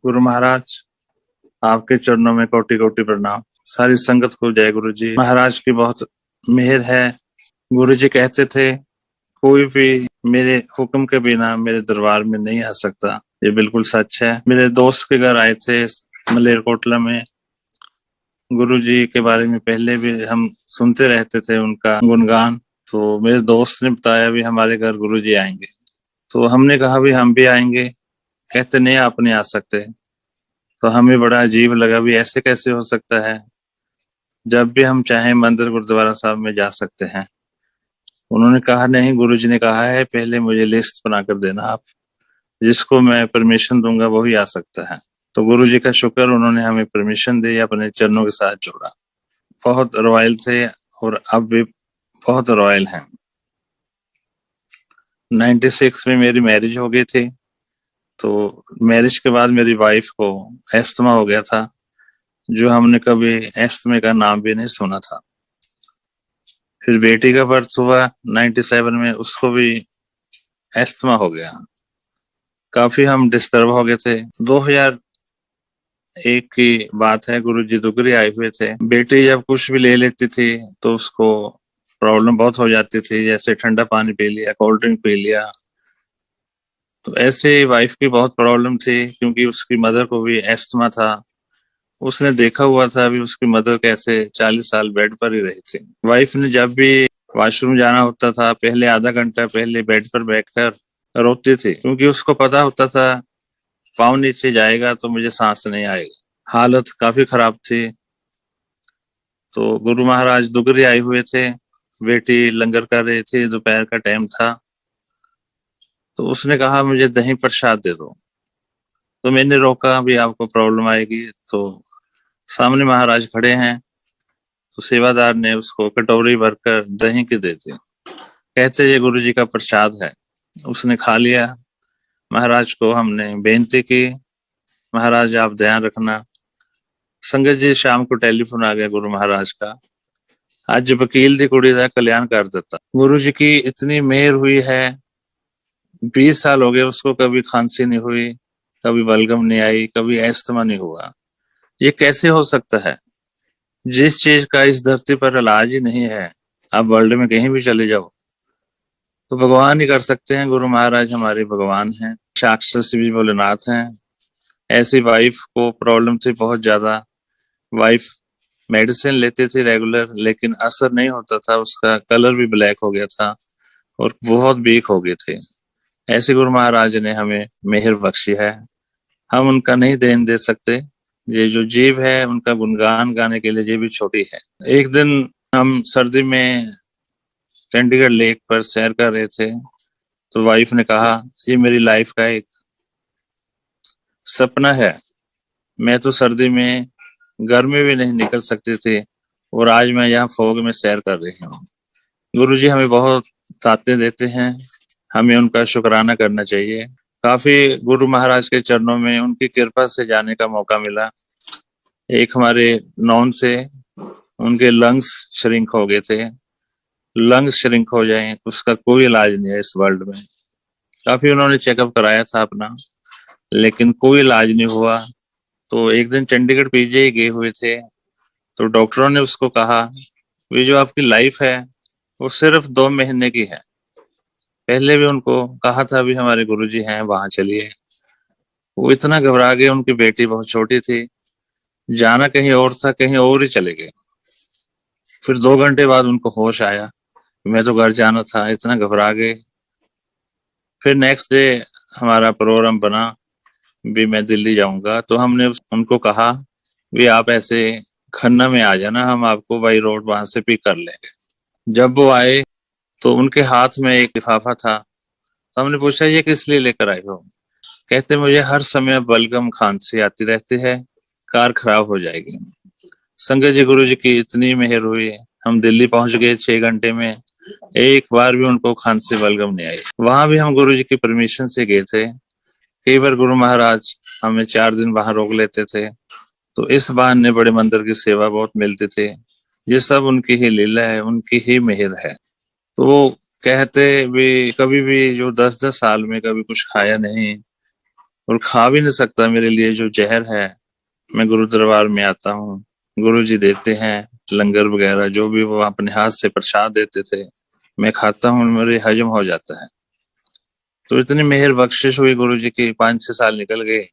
गुरु महाराज, आपके चरणों में कोटि कोटि प्रणाम। सारी संगत को जय गुरु जी। महाराज की बहुत मेहर है। गुरु जी कहते थे, कोई भी मेरे हुक्म के बिना मेरे दरबार में नहीं आ सकता। ये बिल्कुल सच है। मेरे दोस्त के घर आए थे मलेरकोटला में। गुरु जी के बारे में पहले भी हम सुनते रहते थे, उनका गुणगान। तो मेरे दोस्त ने बताया भी हमारे घर गुरु जी आएंगे। तो हमने कहा भी हम भी आएंगे। कहते नहीं, आप नहीं आ सकते। तो हमें बड़ा अजीब लगा भी ऐसे कैसे हो सकता है। जब भी हम चाहें मंदिर गुरुद्वारा साहब में जा सकते हैं। उन्होंने कहा नहीं, गुरुजी ने कहा है पहले मुझे लिस्ट बनाकर देना आप, जिसको मैं परमिशन दूंगा वही आ सकता है। तो गुरुजी का शुक्र, उन्होंने हमें परमिशन दी, अपने चरणों के साथ जोड़ा। बहुत रॉयल थे और अब भी बहुत रॉयल हैं। 96 में मेरी मैरिज हो गई थी। तो मैरिज के बाद मेरी वाइफ को एस्थमा हो गया था, जो हमने कभी एस्थमे का नाम भी नहीं सुना था। फिर बेटी का बर्थ हुआ 97 में, उसको भी एस्थमा हो गया। काफी हम डिस्टर्ब हो गए थे। 2001 की बात है, गुरुजी दुगरी आए हुए थे। बेटी जब कुछ भी ले लेती थी तो उसको प्रॉब्लम बहुत हो जाती थी, जैसे ठंडा पानी पी लिया, कोल्ड ड्रिंक पी लिया। तो ऐसे वाइफ की बहुत प्रॉब्लम थी, क्योंकि उसकी मदर को भी एस्थमा था। उसने देखा हुआ था अभी उसकी मदर कैसे 40 साल बेड पर ही रही थी। वाइफ ने जब भी वॉशरूम जाना होता था, पहले आधा घंटा पहले बेड पर बैठकर रोती थी, क्योंकि उसको पता होता था पाँव नीचे जाएगा तो मुझे सांस नहीं आएगा। हालत काफी खराब थी। तो गुरु महाराज दुगरी आए हुए थे। बेटी लंगर कर रही थी, दोपहर का टाइम था। तो उसने कहा मुझे दही प्रसाद दे दो। तो मैंने रोका, भी आपको प्रॉब्लम आएगी। तो सामने महाराज खड़े हैं। तो सेवादार ने उसको कटोरी भरकर दही की दे दी। कहते ये गुरु जी का प्रसाद है। उसने खा लिया। महाराज को हमने बेनती की, महाराज आप ध्यान रखना। संगत जी, शाम को टेलीफोन आ गया गुरु महाराज का, आज वकील दी कुड़ी का कल्याण कर देता। गुरु जी की इतनी मेहर हुई है। 20 साल हो गए उसको, कभी खांसी नहीं हुई, कभी बलगम नहीं आई, कभी अस्थमा नहीं हुआ। ये कैसे हो सकता है? जिस चीज का इस धरती पर इलाज ही नहीं है, आप वर्ल्ड में कहीं भी चले जाओ तो भगवान ही कर सकते हैं। गुरु महाराज हमारे भगवान हैं, साक्षात श्री भोलेनाथ हैं। ऐसी वाइफ को प्रॉब्लम थी बहुत ज्यादा। वाइफ मेडिसिन लेती थी रेगुलर, लेकिन असर नहीं होता था, उसका कलर भी ब्लैक हो गया था और बहुत वीक हो गए थे। ऐसे गुरु महाराज ने हमें मेहर बख्शी है, हम उनका नहीं देन दे सकते। ये जो जीव है उनका गुणगान गाने के लिए ये भी छोटी है। एक दिन हम सर्दी में चंडीगढ़ लेक पर सैर कर रहे थे। तो वाइफ ने कहा ये मेरी लाइफ का एक सपना है। मैं तो सर्दी में घर में भी नहीं निकल सकती थी और आज मैं यहाँ फॉग में सैर कर रही हूँ। गुरुजी हमें बहुत ताकतें देते हैं, हमें उनका शुक्राना करना चाहिए। काफी गुरु महाराज के चरणों में उनकी कृपा से जाने का मौका मिला। एक हमारे नॉन से उनके लंग्स श्रिंक हो गए थे। लंग्स श्रिंक हो जाए उसका कोई इलाज नहीं है इस वर्ल्ड में। काफी उन्होंने चेकअप कराया था अपना, लेकिन कोई इलाज नहीं हुआ। तो एक दिन चंडीगढ़ पीजीआई गए हुए थे। तो डॉक्टरों ने उसको कहा ये जो आपकी लाइफ है वो सिर्फ 2 महीने की है। पहले भी उनको कहा था भी हमारे गुरुजी हैं वहां चलिए। वो इतना घबरा गए, उनकी बेटी बहुत छोटी थी, जाना कहीं और था, कहीं और ही चले गए। फिर 2 घंटे बाद उनको होश आया, मैं तो घर जाना था, इतना घबरा गए। फिर नेक्स्ट डे हमारा प्रोग्राम बना भी मैं दिल्ली जाऊंगा। तो हमने उनको कहा भी आप ऐसे खन्ना में आ जाना, हम आपको बाई रोड वहां से पिक कर लेंगे। जब वो आए तो उनके हाथ में एक लिफाफा था। तो हमने पूछा ये किस लिए लेकर आए हो? कहते मुझे हर समय बलगम खांसी आती रहती है, कार खराब हो जाएगी। संगत जी, गुरु जी की इतनी मेहर हुई, हम दिल्ली पहुंच गए 6 घंटे में। एक बार भी उनको खांसी बलगम नहीं आई। वहां भी हम गुरु जी की परमिशन से गए थे। कई बार गुरु महाराज हमें 4 दिन वहां रोक लेते थे, तो इस बहाने बड़े मंदिर की सेवा बहुत मिलती थी। ये सब उनकी ही लीला है, उनकी ही मेहर है। तो वो कहते भी कभी भी जो 10-10 साल में कभी कुछ खाया नहीं, और खा भी नहीं सकता, मेरे लिए जो जहर है। मैं गुरु दरबार में आता हूँ, गुरु जी देते हैं लंगर वगैरह, जो भी वो अपने हाथ से प्रसाद देते थे, मैं खाता हूँ, मेरे हजम हो जाता है। तो इतनी मेहर बख्शिश हुई गुरु जी की, 5-6 साल निकल गए।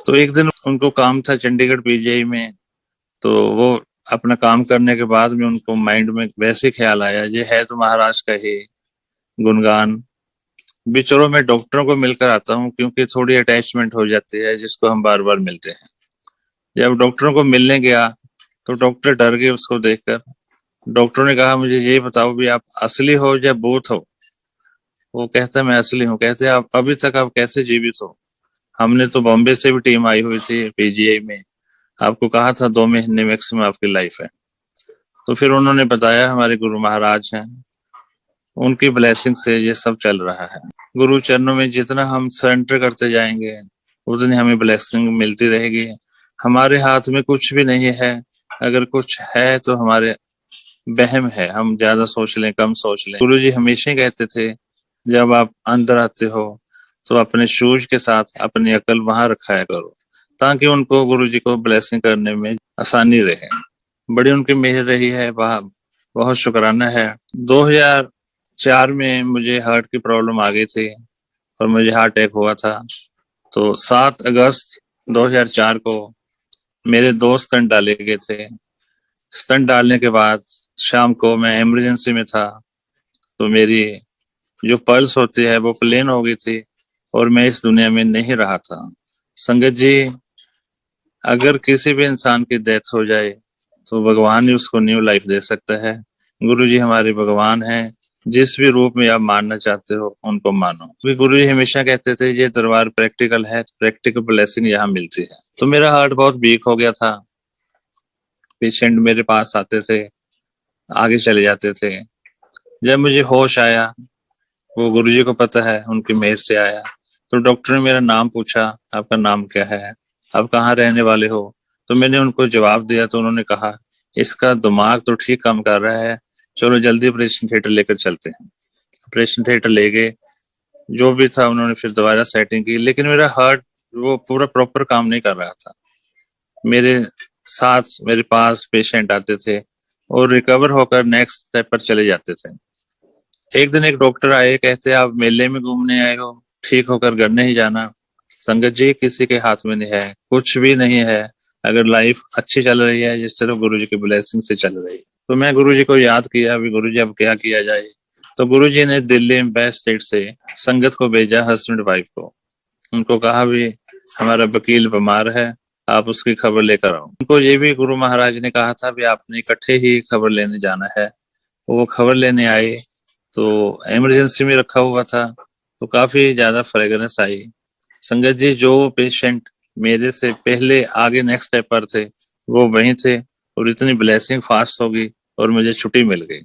तो एक दिन उनको काम था चंडीगढ़ पीजीआई में, तो वो अपना काम करने के बाद में उनको माइंड में वैसे ख्याल आया, ये है तो महाराज का ही गुणगान भी, चलो मैं डॉक्टरों को मिलकर आता हूँ, क्योंकि थोड़ी अटैचमेंट हो जाती है जिसको हम बार बार मिलते हैं। जब डॉक्टरों को मिलने गया तो डॉक्टर डर गए उसको देखकर। डॉक्टरों ने कहा, मुझे ये बताओ भी आप असली हो या भूत हो? वो कहता, मैं असली हूँ। कहते, आप अभी तक आप कैसे जीवित हो? हमने तो बॉम्बे से भी टीम आई हुई थी पीजीआई में, आपको कहा था 2 महीने मैक्सिमम आपकी लाइफ है। तो फिर उन्होंने बताया, हमारे गुरु महाराज हैं, उनकी ब्लेसिंग से ये सब चल रहा है। गुरु चरणों में जितना हम सरेंडर करते जाएंगे, उतनी हमें ब्लेसिंग मिलती रहेगी। हमारे हाथ में कुछ भी नहीं है, अगर कुछ है तो हमारे वहम है, हम ज्यादा सोच लें कम सोच लें। गुरु जी हमेशा कहते थे, जब आप अंदर आते हो तो अपने शूज के साथ अपनी अकल वहां रखाया करो, ताकि उनको, गुरु जी को ब्लेसिंग करने में आसानी रहे। बड़ी उनकी मेहर रही है, वह बहुत शुक्राना है। 2004 में मुझे हार्ट की प्रॉब्लम आ गई थी और मुझे हार्ट अटैक हुआ था। तो 7 अगस्त 2004 को मेरे 2 स्टंट डाले गए थे। स्टंट डालने के बाद शाम को मैं इमरजेंसी में था, तो मेरी जो पल्स होती है वो प्लेन हो गई थी और मैं इस दुनिया में नहीं रहा था। संगत जी, अगर किसी भी इंसान की डेथ हो जाए तो भगवान ही उसको न्यू लाइफ दे सकता है। गुरु जी हमारे भगवान हैं, जिस भी रूप में आप मानना चाहते हो उनको मानो। क्योंकि गुरु जी हमेशा कहते थे, ये दरबार प्रैक्टिकल है, प्रैक्टिकल ब्लेसिंग यहाँ मिलती है। तो मेरा हार्ट बहुत वीक हो गया था, पेशेंट मेरे पास आते थे, आगे चले जाते थे। जब मुझे होश आया, वो गुरु जी को पता है, उनकी मेहर से आया। तो डॉक्टर ने मेरा नाम पूछा, आपका नाम क्या है, आप कहाँ रहने वाले हो? तो मैंने उनको जवाब दिया, तो उन्होंने कहा, इसका दिमाग तो ठीक काम कर रहा है, चलो जल्दी ऑपरेशन थिएटर लेकर चलते हैं। ऑपरेशन थिएटर ले गए, जो भी था उन्होंने फिर दोबारा सेटिंग की, लेकिन मेरा हार्ट वो पूरा प्रॉपर काम नहीं कर रहा था। मेरे साथ मेरे पास पेशेंट आते थे और रिकवर होकर नेक्स्ट स्टेप पर चले जाते थे। एक दिन एक डॉक्टर आए, कहते, आप मेले में घूमने आए हो, ठीक होकर घर नहीं जाना। संगत जी, किसी के हाथ में नहीं है, कुछ भी नहीं है। अगर लाइफ अच्छी चल रही है, ये सिर्फ गुरु जी की ब्लेसिंग से चल रही है। तो मैं गुरु जी को याद किया, अभी गुरु जी अब क्या किया जाए। तो गुरु जी ने दिल्ली एम्पायर स्टेट से संगत को भेजा, हस्बैंड वाइफ को। उनको कहा, भी हमारा वकील बीमार है, आप उसकी खबर लेकर आओ। उनको ये भी गुरु महाराज ने कहा था, भी आपने इकट्ठे ही खबर लेने जाना है। वो खबर लेने आए, तो इमरजेंसी में रखा हुआ था, तो काफी ज्यादा फ्रेगनेंस आई। संगत जी, जो पेशेंट मेरे से पहले आगे नेक्स्ट स्टेप पर थे, वो वहीं थे, और इतनी ब्लेसिंग फास्ट होगी और मुझे छुट्टी मिल गई।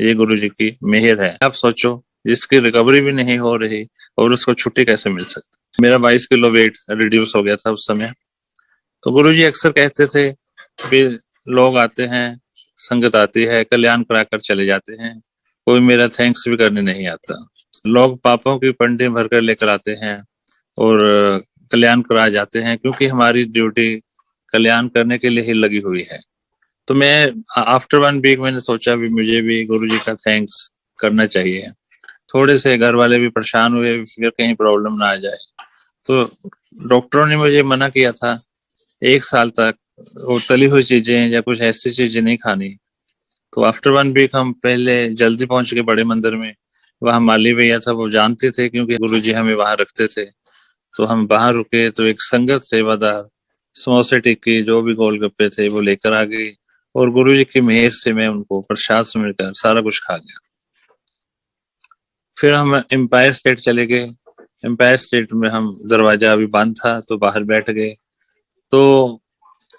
ये गुरु जी की मेहर है। आप सोचो, जिसकी रिकवरी भी नहीं हो रही और उसको छुट्टी कैसे मिल सकती। मेरा 22 किलो वेट रिड्यूस हो गया था उस समय। तो गुरु जी अक्सर कहते थे, फिर लोग आते हैं, संगत आती है, कल्याण कराकर चले जाते हैं, कोई मेरा थैंक्स भी करने नहीं आता। लोग पापों की पंडी भरकर लेकर आते हैं और कल्याण करा जाते हैं, क्योंकि हमारी ड्यूटी कल्याण करने के लिए ही लगी हुई है। तो मैं आफ्टर 1 वीक मैंने सोचा, भी मुझे भी गुरु जी का थैंक्स करना चाहिए। थोड़े से घर वाले भी परेशान हुए, फिर कहीं प्रॉब्लम ना आ जाए। तो डॉक्टरों ने मुझे मना किया था 1 साल तक वो तली हुई चीजें या कुछ ऐसी चीजें नहीं खानी। तो आफ्टर 1 वीक हम पहले जल्दी पहुंच गए बड़े मंदिर में। वहाँ माली भैया था, वो जानते थे, क्योंकि गुरु जी हमें वहां रखते थे। तो हम बाहर रुके, तो एक संगत सेवादार समोसे टिक्की जो भी गोलगप्पे थे वो लेकर आ गई, और गुरु जी की मेहर से मैं उनको प्रसाद समझकर सारा कुछ खा गया। फिर हम एम्पायर स्टेट चले गए। एम्पायर स्टेट में हम, दरवाजा अभी बंद था, तो बाहर बैठ गए। तो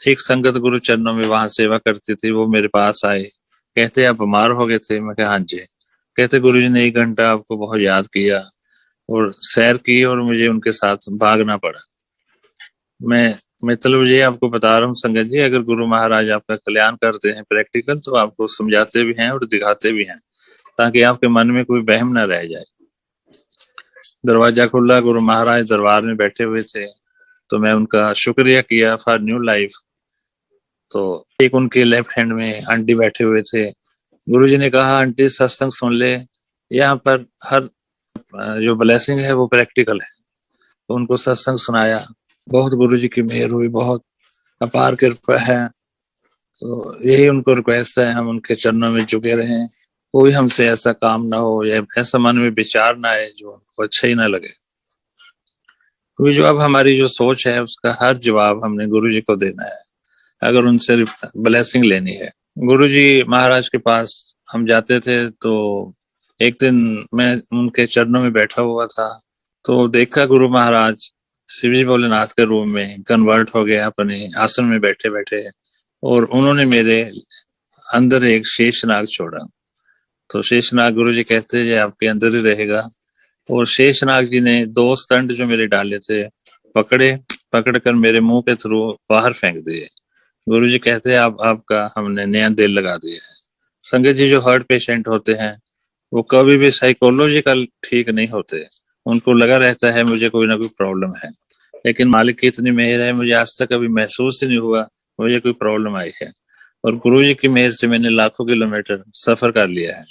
एक संगत गुरु चरणों में वहां सेवा करती थी, वो मेरे पास आए, कहते, आप बीमार हो गए थे? मैं कहा, हाँ जी। कहते, गुरु जी ने 1 घंटा आपको बहुत याद किया और सैर की, और मुझे उनके साथ भागना पड़ा। मैं मतलब ये आपको बता रहा हूँ संगत जी, अगर गुरु महाराज आपका कल्याण करते हैं प्रैक्टिकल, तो आपको समझाते भी हैं और दिखाते भी हैं, ताकि आपके मन में कोई वहम ना रह जाए। दरवाजा खुला, गुरु महाराज दरबार में बैठे हुए थे, तो मैं उनका शुक्रिया किया फॉर न्यू लाइफ। तो एक उनके लेफ्ट हैंड में आंटी बैठे हुए थे। गुरुजी ने कहा, आंटी सत्संग सुन ले, यहाँ पर हर जो ब्लेसिंग है वो प्रैक्टिकल है। तो उनको सत्संग सुनाया। बहुत गुरुजी की मेहर हुई, बहुत अपार कृपा है। तो यही उनको रिक्वेस्ट है, हम उनके चरणों में झुके रहें, कोई हमसे ऐसा काम ना हो या ऐसा मन में विचार ना आए जो उनको अच्छा ही ना लगे। क्योंकि जो अब हमारी जो सोच है उसका हर जवाब हमने गुरुजी को देना है, अगर उनसे ब्लेसिंग लेनी है। गुरुजी महाराज के पास हम जाते थे, तो एक दिन मैं उनके चरणों में बैठा हुआ था, तो देखा गुरु महाराज शिवजी भोलेनाथ के रूप में कन्वर्ट हो गए अपने आसन में बैठे बैठे, और उन्होंने मेरे अंदर एक शेषनाग छोड़ा। तो शेषनाग गुरुजी कहते हैं आपके अंदर ही रहेगा। और शेषनाग जी ने 2 स्टंट जो मेरे डाले थे पकड़ कर मेरे मुंह के थ्रू बाहर फेंक दिए। गुरुजी कहते हैं आपका हमने नया दिल लगा दिया है। संगत जी, जो हार्ट पेशेंट होते हैं वो कभी भी साइकोलॉजिकल ठीक नहीं होते, उनको लगा रहता है मुझे कोई ना कोई प्रॉब्लम है, लेकिन मालिक की इतनी मेहर है, मुझे आज तक कभी महसूस ही नहीं हुआ मुझे कोई प्रॉब्लम आई है। और गुरुजी की मेहर से मैंने लाखों किलोमीटर सफर कर लिया है।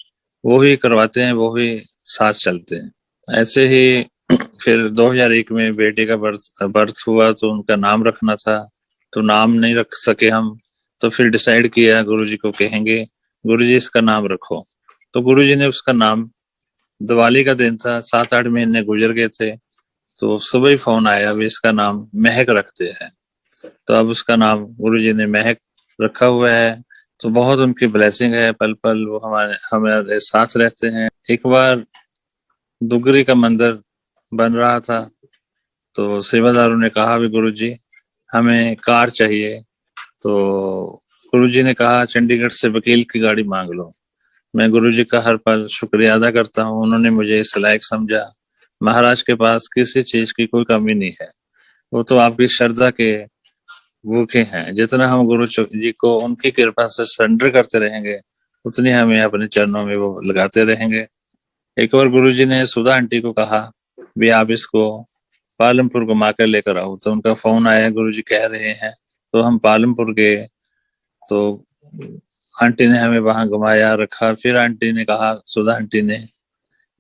वो ही करवाते हैं, वो ही साथ चलते हैं। ऐसे ही फिर 2001 में बेटे का बर्थ हुआ, तो उनका नाम रखना था, तो नाम नहीं रख सके हम। तो फिर डिसाइड किया गुरुजी को कहेंगे, गुरुजी इसका नाम रखो। तो गुरुजी ने उसका नाम, दिवाली का दिन था, 7-8 महीने गुजर गए थे, तो सुबह ही फोन आया, अभी इसका नाम महक रखते हैं। तो अब उसका नाम गुरुजी ने महक रखा हुआ है। तो बहुत उनकी ब्लेसिंग है, पल पल वो हमारे साथ रहते हैं। एक बार दुगरी का मंदिर बन रहा था, तो सेवादारों ने कहा भी गुरुजी हमें कार चाहिए। तो गुरुजी ने कहा चंडीगढ़ से वकील की गाड़ी मांग लो। मैं गुरुजी का हर पल शुक्रिया अदा करता हूँ, उन्होंने मुझे इस लायक समझा। महाराज के पास किसी चीज की कोई कमी नहीं है, वो तो आपकी श्रद्धा के भूखे हैं। जितना हम गुरु जी को उनकी कृपा से सरेंडर करते रहेंगे, उतनी हमें अपने चरणों में वो लगाते रहेंगे। एक बार गुरुजी ने सुधा आंटी को कहा भी आप इसको पालमपुर घुमा कर लेकर आओ। तो उनका फोन आया, गुरुजी कह रहे हैं। तो हम पालमपुर गए, तो आंटी ने हमें वहां घुमाया रखा। फिर आंटी ने कहा, सुधा आंटी ने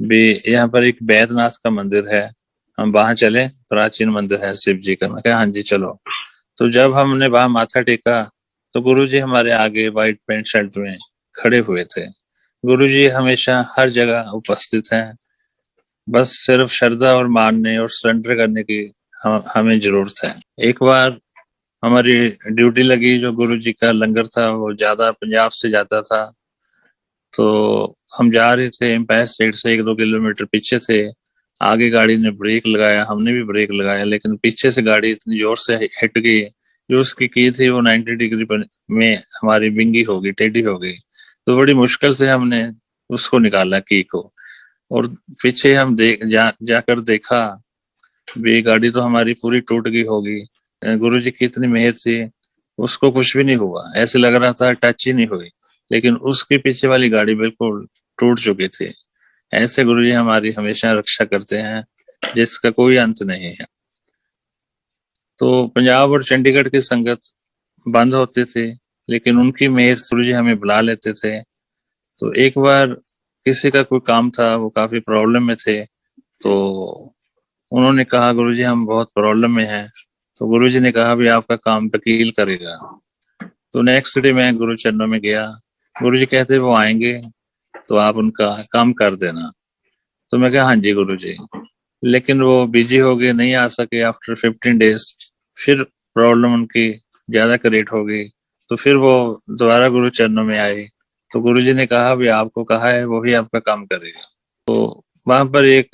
भी, यहाँ पर एक बैद्यनाथ का मंदिर है, हम वहां चले, प्राचीन मंदिर है शिव जी का। मैं कहा हाँ जी चलो। तो जब हमने वहां माथा टेका, तो गुरुजी हमारे आगे व्हाइट पैंट शर्ट में खड़े हुए थे। गुरुजी हमेशा हर जगह उपस्थित हैं, बस सिर्फ श्रद्धा और मानने और सरेंडर करने की हमें जरूरत है। एक बार हमारी ड्यूटी लगी, जो गुरुजी का लंगर था वो ज्यादा पंजाब से जाता था, तो हम जा रहे थे एम्पायर स्टेट से 1-2 किलोमीटर पीछे थे। आगे गाड़ी ने ब्रेक लगाया, हमने भी ब्रेक लगाया, लेकिन पीछे से गाड़ी इतनी जोर से हिट गई, जो उसकी की थी वो 90 डिग्री पर में हमारी विंगी हो गई, टेढ़ी हो गई। तो बड़ी मुश्किल से हमने उसको निकाला की को। और पीछे हम जाकर देखा भी गाड़ी तो हमारी पूरी टूट गई होगी। गुरुजी की इतनी मेहर थी, उसको कुछ भी नहीं हुआ, ऐसे लग रहा था टच ही नहीं हुई, लेकिन उसके पीछे वाली गाड़ी बिल्कुल टूट चुकी थी। ऐसे गुरुजी हमारी हमेशा रक्षा करते हैं, जिसका कोई अंत नहीं है। तो पंजाब और चंडीगढ़ की संगत बंद होती थी, लेकिन उनकी मेहर से गुरुजी हमें बुला लेते थे। तो एक बार किसी का कोई काम था, वो काफी प्रॉब्लम में थे, तो उन्होंने कहा गुरुजी हम बहुत प्रॉब्लम में हैं। तो गुरुजी ने कहा भी आपका काम वकील करेगा। तो नेक्स्ट डे मैं गुरु चरणों में गया, गुरुजी कहते वो आएंगे तो आप उनका काम कर देना। तो मैं कहा हाँ जी गुरुजी, लेकिन वो बिजी हो गए, नहीं आ सके। आफ्टर 15 डेज फिर प्रॉब्लम उनकी ज्यादा क्रिएट हो गई, तो फिर वो दोबारा गुरु चरणों में आए। तो गुरुजी ने कहा भी आपको कहा है वो ही आपका काम करेगा। तो वहां पर एक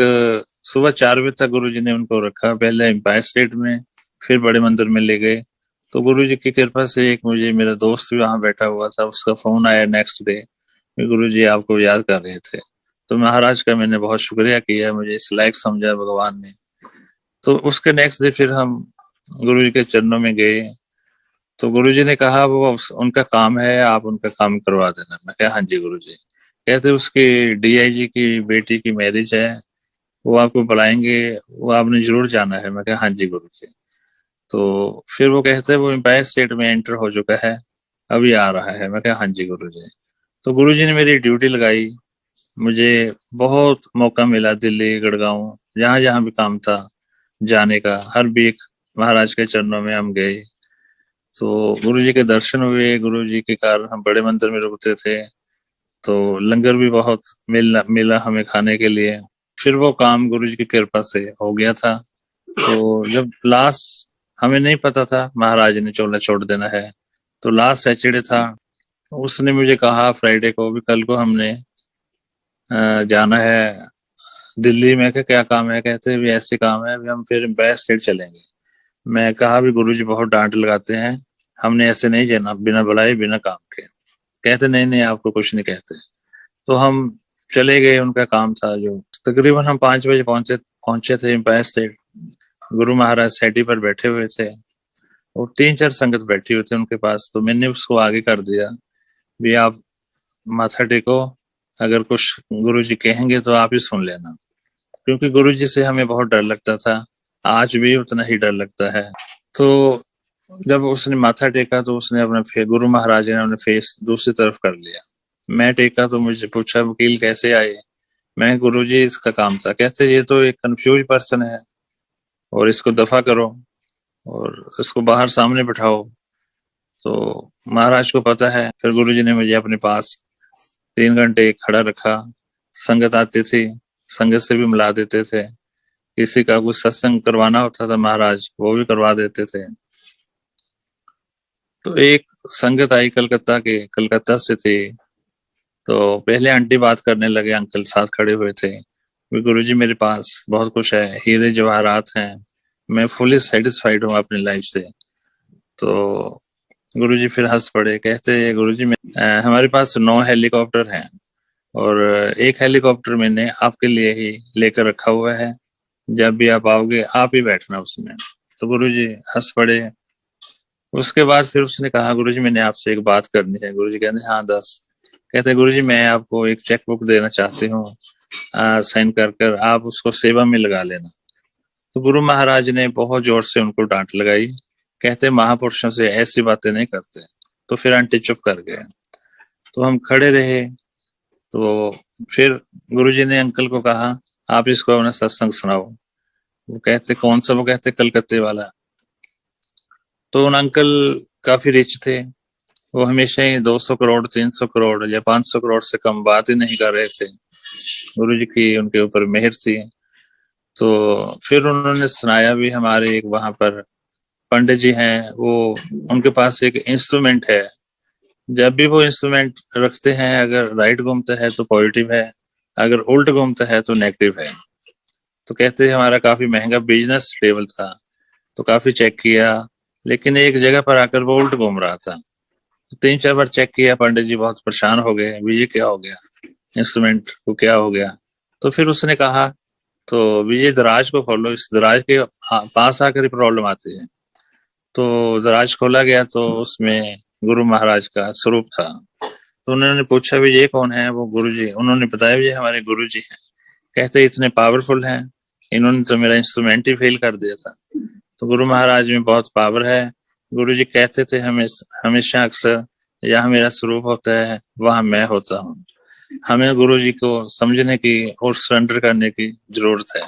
सुबह 4 बजे तक गुरुजी ने उनको रखा, पहले एम्पायर स्टेट में, फिर बड़े मंदिर में ले गए। तो गुरुजी की कृपा से एक मुझे मेरा दोस्त भी वहां बैठा हुआ था, उसका फोन आया नेक्स्ट डे, गुरुजी आपको याद कर रहे थे। तो महाराज का मैंने बहुत शुक्रिया किया, मुझे इस लायक समझा भगवान ने। तो उसके नेक्स्ट डे फिर हम गुरुजी के चरणों में गए। तो गुरुजी ने कहा वो उनका काम है, आप उनका काम करवा देना। मैं कहा हाँ जी गुरुजी। कहते उसकी डीआईजी की बेटी की मैरिज है, वो आपको बुलाएंगे, वो आपने जरूर जाना है। मैं कहा हाँ जी गुरु जी। तो फिर वो कहते हैं वो एम्पायर स्टेट में एंटर हो चुका है, अभी आ रहा है। मैं कहा हाँ जी गुरु जी। तो गुरु जी ने मेरी ड्यूटी लगाई। मुझे बहुत मौका मिला दिल्ली, गुड़गांव, जहाँ जहाँ भी काम था जाने का। हर वीक महाराज के चरणों में हम गए। तो गुरु जी के दर्शन हुए। गुरु जी के कारण हम बड़े मंदिर में रुकते थे, तो लंगर भी बहुत मिला मिला हमें खाने के लिए। फिर वो काम गुरु जी की कृपा से हो गया था। तो जब लास्ट, हमें नहीं पता था महाराज ने चोला छोड़ देना है, तो लास्ट सैटरडे था। उसने मुझे कहा फ्राइडे को भी, कल को हमने जाना है दिल्ली में। क्या काम है? कहते भी ऐसे काम है, अभी हम फिर एम्पायर स्टेट चलेंगे। मैं कहा भी गुरु जी बहुत डांट लगाते हैं, हमने ऐसे नहीं जाना बिना बुलाए बिना काम के। कहते नहीं नहीं आपको कुछ नहीं कहते। तो हम चले गए, उनका काम था जो। तकरीबन हम 5 बजे पहुंचे थे एम्पायर स्टेट। गुरु महाराज सैटी पर बैठे हुए थे और 3-4 संगत बैठी हुई थे उनके पास। तो मैंने उसको आगे कर दिया भी आप माथा टेको, अगर कुछ गुरु जी कहेंगे तो आप ही सुन लेना। क्योंकि गुरु जी से हमें बहुत डर लगता था, आज भी उतना ही डर लगता है। तो जब उसने माथा टेका तो उसने अपना गुरु महाराज ने अपने फेस दूसरी तरफ कर लिया। मैं टेका तो मुझे पूछा वकील कैसे आए? मैं गुरु जी इसका काम था। कहते ये तो एक कंफ्यूज पर्सन है और इसको दफा करो और इसको बाहर सामने बिठाओ। तो महाराज को पता है। फिर गुरु जी ने मुझे अपने पास 3 घंटे खड़ा रखा। संगत आती थी, संगत से भी मिला देते थे। किसी का कुछ सत्संग करवाना होता था महाराज वो भी करवा देते थे। तो एक संगत आई कलकत्ता से थी। तो पहले आंटी बात करने लगे, अंकल साथ खड़े हुए थे। गुरु जी मेरे पास बहुत कुछ है, हीरे जवाहरात हैं, मैं फुली सेटिस्फाइड हूँ अपनी लाइफ से। तो गुरुजी फिर हंस पड़े। कहते गुरुजी हमारे पास 9 हेलीकॉप्टर हैं और एक हेलीकॉप्टर मैंने आपके लिए ही लेकर रखा हुआ है, जब भी आप आओगे आप ही बैठना उसमें। तो गुरुजी हंस पड़े। उसके बाद फिर उसने कहा गुरुजी मैंने आपसे एक बात करनी है। गुरुजी कहते हाँ 10। कहते गुरुजी मैं आपको एक चेक बुक देना चाहती हूँ, साइन कर कर आप उसको सेवा में लगा लेना। तो गुरु महाराज ने बहुत जोर से उनको डांट लगाई। कहते महापुरुषों से ऐसी बातें नहीं करते। तो फिर आंटी चुप कर गए। तो हम खड़े रहे। तो फिर गुरुजी ने अंकल को कहा आप इसको अपना सत्संग सुनाओ। वो कहते कौन सा? वो कहते कलकत्ते वाला। तो उन अंकल काफी रिच थे, वो हमेशा ही 200 करोड़ 300 करोड़ या 500 करोड़ से कम बात ही नहीं कर रहे थे। गुरुजी की उनके ऊपर मेहर थी। तो फिर उन्होंने सुनाया भी। हमारे एक वहां पर पंडित जी हैं, वो उनके पास एक इंस्ट्रूमेंट है, जब भी वो इंस्ट्रूमेंट रखते हैं अगर राइट घूमता है तो पॉजिटिव है, अगर उल्ट घूमता है तो नेगेटिव है। तो कहते हैं हमारा काफी महंगा बिजनेस टेबल था, तो काफी चेक किया, लेकिन एक जगह पर आकर वो उल्ट घूम रहा था। तो 3-4 बार चेक किया। पंडित जी बहुत परेशान हो गए, विजय क्या हो गया, इंस्ट्रूमेंट को क्या हो गया? तो फिर उसने कहा तो विजय दराज को खोलो, इस दराज के पास आकर ही प्रॉब्लम आती है। तो दराज खोला गया तो उसमें गुरु महाराज का स्वरूप था। तो उन्होंने पूछा भी ये कौन है? वो गुरुजी। उन्होंने बताया भी ये हमारे गुरुजी हैं। कहते इतने पावरफुल हैं, इन्होंने तो मेरा इंस्ट्रूमेंट ही फेल कर दिया था। तो गुरु महाराज में बहुत पावर है। गुरुजी कहते थे हमेशा अक्सर जहाँ मेरा स्वरूप होता है वहां मैं होता हूँ। हमें गुरुजी को समझने की और सरेंडर करने की जरूरत है।